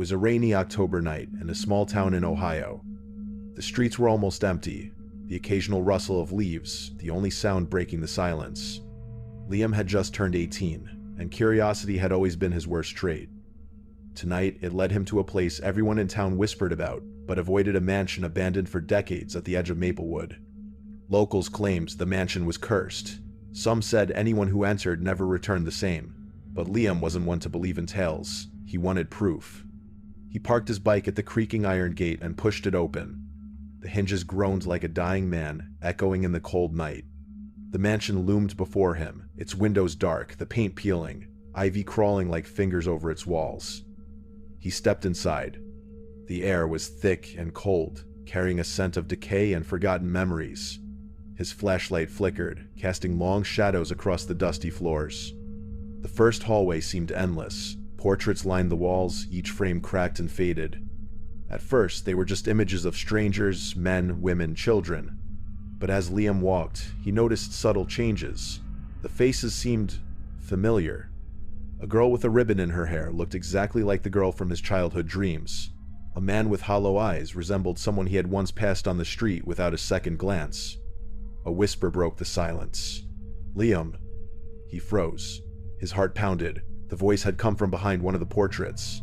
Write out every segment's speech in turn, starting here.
was a rainy October night in a small town in Ohio. The streets were almost empty, the occasional rustle of leaves, the only sound breaking the silence. Liam had just turned 18, and curiosity had always been his worst trait. Tonight, it led him to a place everyone in town whispered about, but avoided, a mansion abandoned for decades at the edge of Maplewood. Locals claimed the mansion was cursed. Some said anyone who entered never returned the same. But Liam wasn't one to believe in tales. He wanted proof. He parked his bike at the creaking iron gate and pushed it open. The hinges groaned like a dying man, echoing in the cold night. The mansion loomed before him, its windows dark, the paint peeling, ivy crawling like fingers over its walls. He stepped inside. The air was thick and cold, carrying a scent of decay and forgotten memories. His flashlight flickered, casting long shadows across the dusty floors. The first hallway seemed endless. Portraits lined the walls, each frame cracked and faded. At first, they were just images of strangers, men, women, children. But as Liam walked, he noticed subtle changes. The faces seemed familiar. A girl with a ribbon in her hair looked exactly like the girl from his childhood dreams. A man with hollow eyes resembled someone he had once passed on the street without a second glance. A whisper broke the silence. "Liam." He froze. His heart pounded. The voice had come from behind one of the portraits.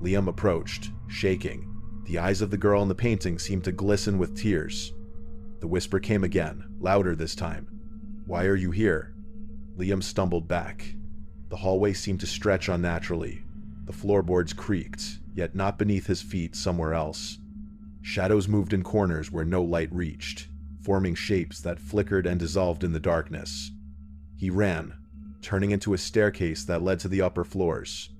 Liam approached, shaking. The eyes of the girl in the painting seemed to glisten with tears. The whisper came again, louder this time. "Why are you here?" Liam stumbled back. The hallway seemed to stretch unnaturally. The floorboards creaked, yet not beneath his feet, somewhere else. Shadows moved in corners where no light reached, forming shapes that flickered and dissolved in the darkness. He ran, turning into a staircase that led to the upper floors.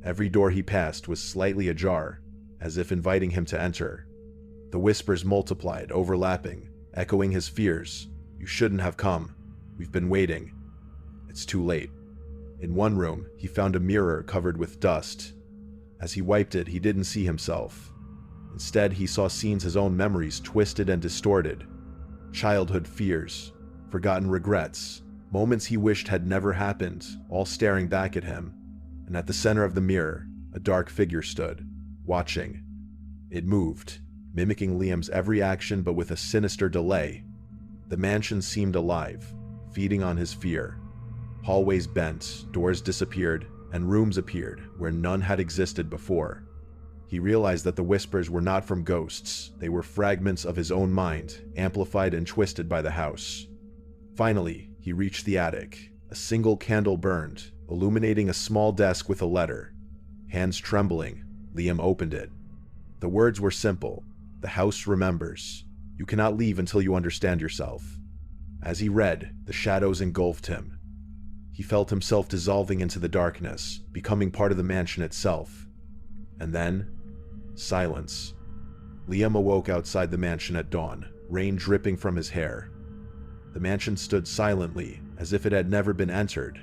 Every door he passed was slightly ajar, as if inviting him to enter. The whispers multiplied, overlapping, echoing his fears. "You shouldn't have come. We've been waiting. It's too late." In one room, he found a mirror covered with dust. As he wiped it, he didn't see himself. Instead, he saw scenes his own memories twisted and distorted. Childhood fears, forgotten regrets, moments he wished had never happened, all staring back at him. And at the center of the mirror, a dark figure stood, watching. It moved, mimicking Liam's every action but with a sinister delay. The mansion seemed alive, feeding on his fear. Hallways bent, doors disappeared, and rooms appeared where none had existed before. He realized that the whispers were not from ghosts. They were fragments of his own mind, amplified and twisted by the house. Finally, he reached the attic. A single candle burned, illuminating a small desk with a letter. Hands trembling, Liam opened it. The words were simple. "The house remembers. You cannot leave until you understand yourself." As he read, the shadows engulfed him. He felt himself dissolving into the darkness, becoming part of the mansion itself. And then, silence. Liam awoke outside the mansion at dawn, rain dripping from his hair. The mansion stood silently, as if it had never been entered.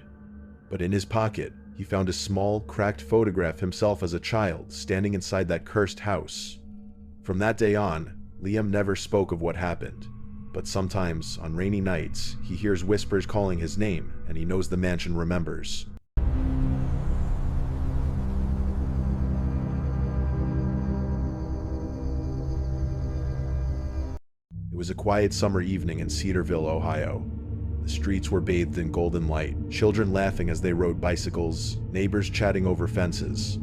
But in his pocket, he found a small, cracked photograph himself as a child, standing inside that cursed house. From that day on, Liam never spoke of what happened. But sometimes, on rainy nights, he hears whispers calling his name, and he knows the mansion remembers. It was a quiet summer evening in Cedarville, Ohio. The streets were bathed in golden light, children laughing as they rode bicycles, neighbors chatting over fences.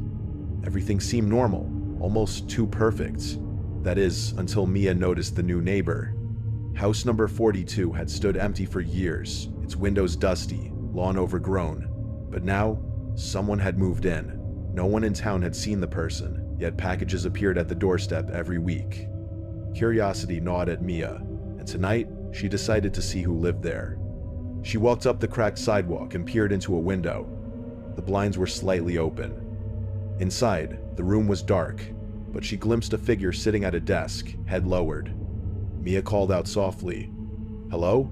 Everything seemed normal, almost too perfect. That is, until Mia noticed the new neighbor. House number 42 had stood empty for years, its windows dusty, lawn overgrown. But now, someone had moved in. No one in town had seen the person, yet packages appeared at the doorstep every week. Curiosity gnawed at Mia, and tonight, she decided to see who lived there. She walked up the cracked sidewalk and peered into a window. The blinds were slightly open. Inside, the room was dark, but she glimpsed a figure sitting at a desk, head lowered. Mia called out softly, "Hello?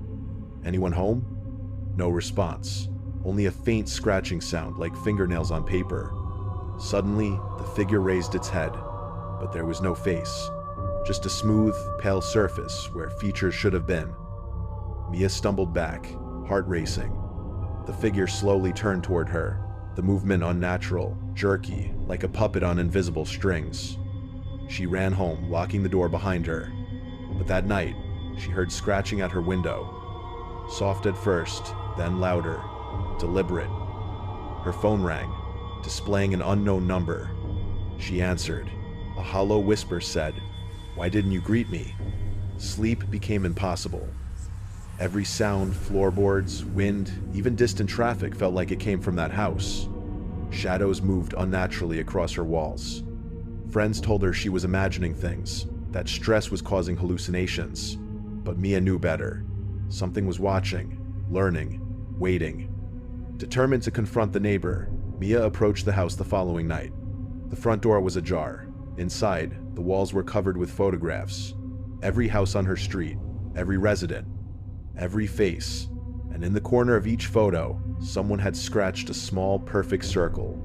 Anyone home?" No response, only a faint scratching sound like fingernails on paper. Suddenly, the figure raised its head, but there was no face, just a smooth, pale surface where features should have been. Mia stumbled back, heart racing. The figure slowly turned toward her, the movement unnatural, jerky, like a puppet on invisible strings. She ran home, locking the door behind her. But that night, she heard scratching at her window. Soft at first, then louder, deliberate. Her phone rang, displaying an unknown number. She answered. A hollow whisper said, "Why didn't you greet me?" Sleep became impossible. Every sound, floorboards, wind, even distant traffic felt like it came from that house. Shadows moved unnaturally across her walls. Friends told her she was imagining things, that stress was causing hallucinations. But Mia knew better. Something was watching, learning, waiting. Determined to confront the neighbor, Mia approached the house the following night. The front door was ajar. Inside, the walls were covered with photographs. Every house on her street, every resident, every face, and in the corner of each photo, someone had scratched a small, perfect circle.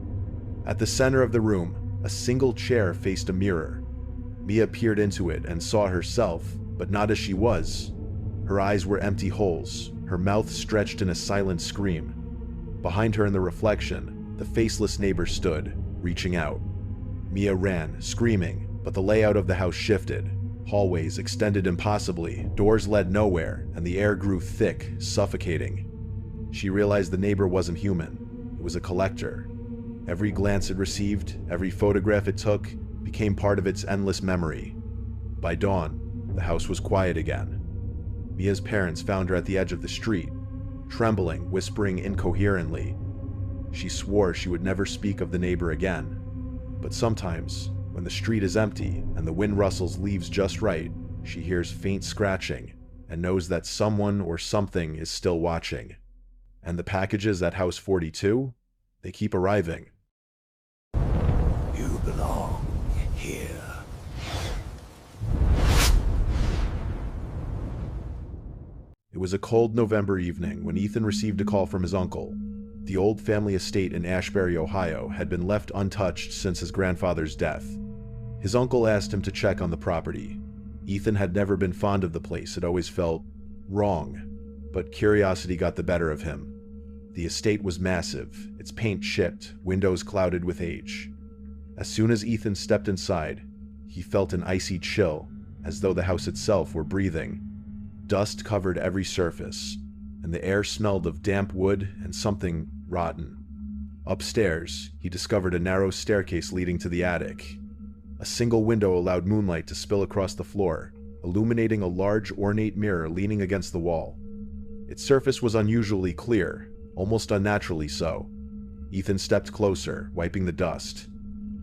At the center of the room, a single chair faced a mirror. Mia peered into it and saw herself, but not as she was. Her eyes were empty holes, her mouth stretched in a silent scream. Behind her in the reflection, the faceless neighbor stood, reaching out. Mia ran, screaming, but the layout of the house shifted. Hallways extended impossibly, doors led nowhere, and the air grew thick, suffocating. She realized the neighbor wasn't human. It was a collector. Every glance it received, every photograph it took, became part of its endless memory. By dawn, the house was quiet again. Mia's parents found her at the edge of the street, trembling, whispering incoherently. She swore she would never speak of the neighbor again. But sometimes, when the street is empty and the wind rustles leaves just right, she hears faint scratching and knows that someone or something is still watching. And the packages at House 42? They keep arriving. You belong here. It was a cold November evening when Ethan received a call from his uncle. The old family estate in Ashbury, Ohio, had been left untouched since his grandfather's death. His uncle asked him to check on the property. Ethan had never been fond of the place. It always felt wrong, but curiosity got the better of him. The estate was massive, its paint chipped, windows clouded with age. As soon as Ethan stepped inside, he felt an icy chill, as though the house itself were breathing. Dust covered every surface, and the air smelled of damp wood and something rotten. Upstairs, he discovered a narrow staircase leading to the attic. A single window allowed moonlight to spill across the floor, illuminating a large, ornate mirror leaning against the wall. Its surface was unusually clear, almost unnaturally so. Ethan stepped closer, wiping the dust.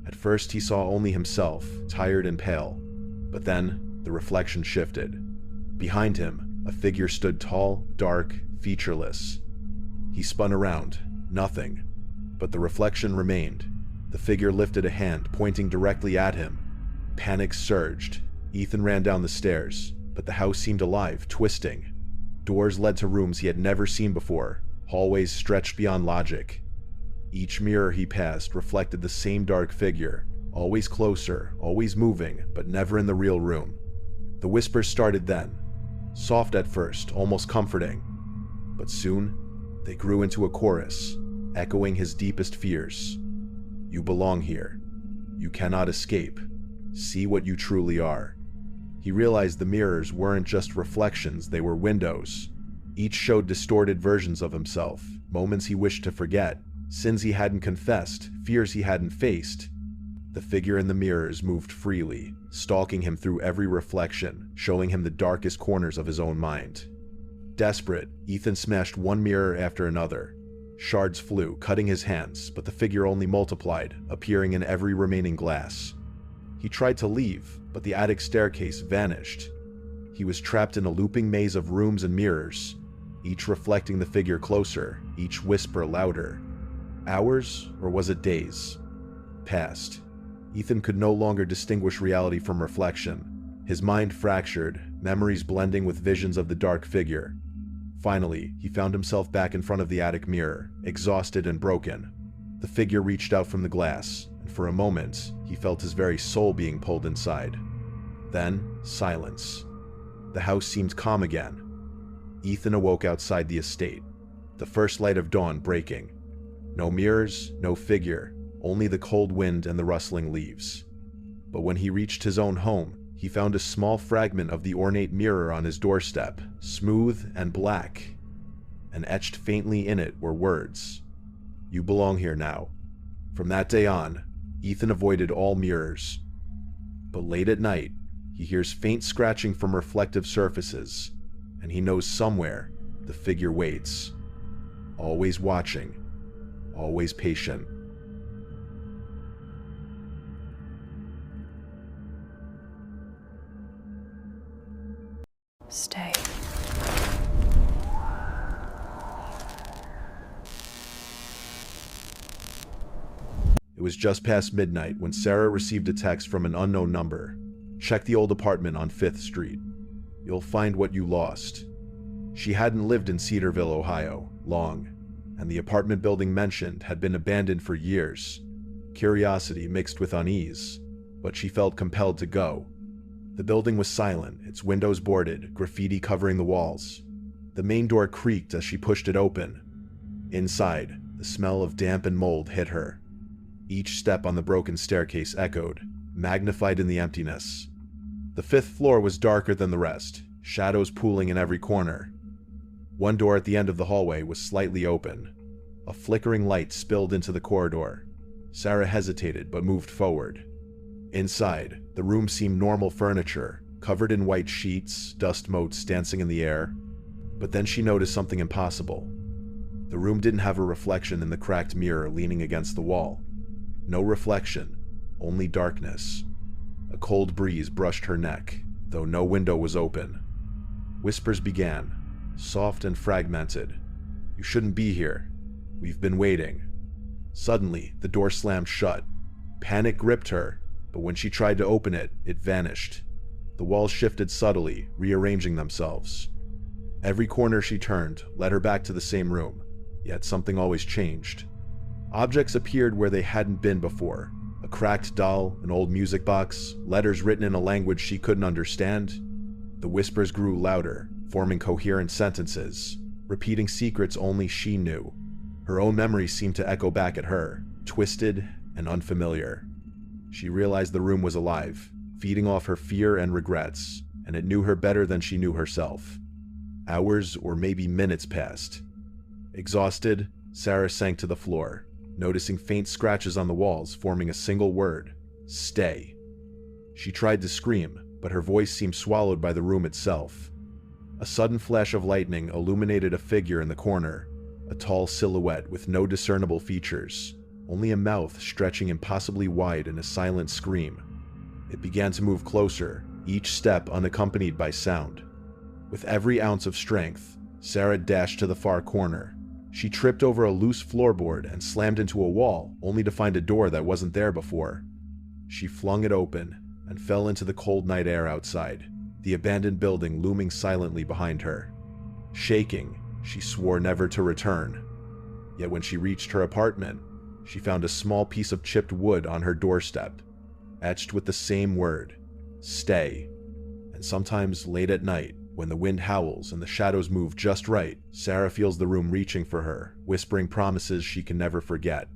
At first, he saw only himself, tired and pale. But then, the reflection shifted. Behind him, a figure stood tall, dark, featureless. He spun around. Nothing. But the reflection remained. The figure lifted a hand, pointing directly at him. Panic surged. Ethan ran down the stairs, but the house seemed alive, twisting. Doors led to rooms he had never seen before. Hallways stretched beyond logic. Each mirror he passed reflected the same dark figure, always closer, always moving, but never in the real room. The whispers started then, soft at first, almost comforting. But soon, they grew into a chorus, echoing his deepest fears. You belong here. You cannot escape. See what you truly are. He realized the mirrors weren't just reflections, they were windows. Each showed distorted versions of himself, moments he wished to forget, sins he hadn't confessed, fears he hadn't faced. The figure in the mirrors moved freely, stalking him through every reflection, showing him the darkest corners of his own mind. Desperate, Ethan smashed one mirror after another. Shards flew, cutting his hands, but the figure only multiplied, appearing in every remaining glass. He tried to leave, but the attic staircase vanished. He was trapped in a looping maze of rooms and mirrors, each reflecting the figure closer, each whisper louder. Hours, or was it days, passed. Ethan could no longer distinguish reality from reflection. His mind fractured, memories blending with visions of the dark figure. Finally, he found himself back in front of the attic mirror, exhausted and broken. The figure reached out from the glass, and for a moment, he felt his very soul being pulled inside. Then, silence. The house seemed calm again. Ethan awoke outside the estate, the first light of dawn breaking. No mirrors, no figure, only the cold wind and the rustling leaves. But when he reached his own home, he found a small fragment of the ornate mirror on his doorstep, smooth and black, and etched faintly in it were words, "You belong here now." From that day on, Ethan avoided all mirrors. But late at night, he hears faint scratching from reflective surfaces, and he knows somewhere the figure waits, always watching, always patient. Stay. It was just past midnight when Sarah received a text from an unknown number. "Check the old apartment on 5th Street. You'll find what you lost." She hadn't lived in Cedarville, Ohio, long, and the apartment building mentioned had been abandoned for years. Curiosity mixed with unease, but she felt compelled to go. The building was silent, its windows boarded, graffiti covering the walls. The main door creaked as she pushed it open. Inside, the smell of damp and mold hit her. Each step on the broken staircase echoed, magnified in the emptiness. The 5th floor was darker than the rest, shadows pooling in every corner. One door at the end of the hallway was slightly open. A flickering light spilled into the corridor. Sarah hesitated but moved forward. Inside, the room seemed normal furniture, covered in white sheets, dust motes dancing in the air. But then she noticed something impossible. The room didn't have a reflection in the cracked mirror leaning against the wall. No reflection, only darkness. A cold breeze brushed her neck, though no window was open. Whispers began, soft and fragmented. "You shouldn't be here. We've been waiting." Suddenly, the door slammed shut. Panic gripped her, but when she tried to open it, it vanished. The walls shifted subtly, rearranging themselves. Every corner she turned led her back to the same room, yet something always changed. Objects appeared where they hadn't been before. A cracked doll, an old music box, letters written in a language she couldn't understand. The whispers grew louder, forming coherent sentences, repeating secrets only she knew. Her own memories seemed to echo back at her, twisted and unfamiliar. She realized the room was alive, feeding off her fear and regrets, and it knew her better than she knew herself. Hours or maybe minutes passed. Exhausted, Sarah sank to the floor, noticing faint scratches on the walls forming a single word, "Stay." She tried to scream, but her voice seemed swallowed by the room itself. A sudden flash of lightning illuminated a figure in the corner, a tall silhouette with no discernible features, only a mouth stretching impossibly wide in a silent scream. It began to move closer, each step unaccompanied by sound. With every ounce of strength, Sarah dashed to the far corner. She tripped over a loose floorboard and slammed into a wall, only to find a door that wasn't there before. She flung it open and fell into the cold night air outside, the abandoned building looming silently behind her. Shaking, she swore never to return. Yet when she reached her apartment, she found a small piece of chipped wood on her doorstep, etched with the same word, "Stay." And sometimes late at night, when the wind howls and the shadows move just right, Sarah feels the room reaching for her, whispering promises she can never forget.